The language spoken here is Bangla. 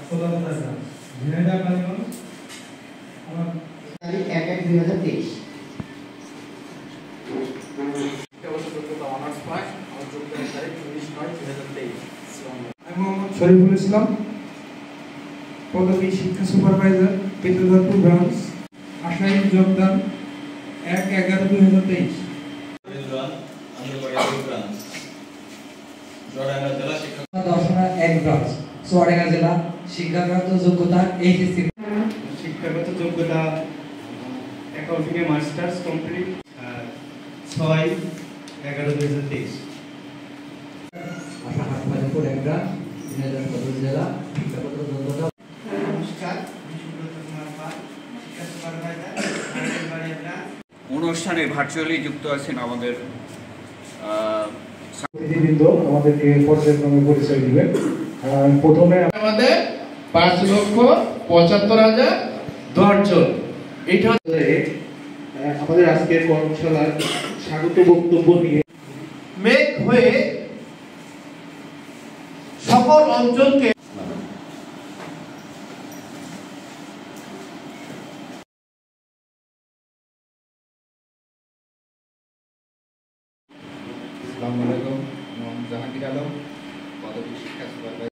প্রদাতা ঝিনাইদহ কালীগঞ্জ আমার তারিখ 1/1/2023। অনার্স পাস আমার যোগদানের তারিখ 19/9/2023। আমি মোহাম্মদ শরীফুল ইসলাম, পদবী শিক্ষা সুপারভাইজার, বিদ্যুৎপুর ব্রাঞ্চ। আশায় যোগদান 1/11/2023। দর্শনা 1 ব্রাঞ্চ, চুয়াডাঙ্গা জেলা। শিক্ষাগত যোগ্যতা এইচএসসি। শিক্ষাগত যোগ্যতা অ্যাকাউন্টিং এ মাস্টার্স কমপ্লিট 6/11/2023। আশা হাটবাজারপুর 1 ব্রাঞ্চ, ঝিনাইদহ সদর জেলা। শিক্ষাগত যোগ্যতা নমস্কার, আমি সুব্রত কুমার পাল, শিক্ষা সুপারভাইজার, অনুষ্ঠানে ভার্চুয়ালি যুক্ত আছেন আমাদের অতিথিবৃন্দ আমাদেরকে পর্যায়ক্রমে পরিচয় দিবেন। প্রথমে আমাদের 5,75,10 জন। এটা আমাদের আজকের কর্মশালার স্বাগত বক্তব্য নিয়ে মেঘ হয়ে সকল অঞ্চলকে আসসালামু আলাইকুম। জাহাঙ্গীর আলম, পদবী শিক্ষা সুপারভাইজার।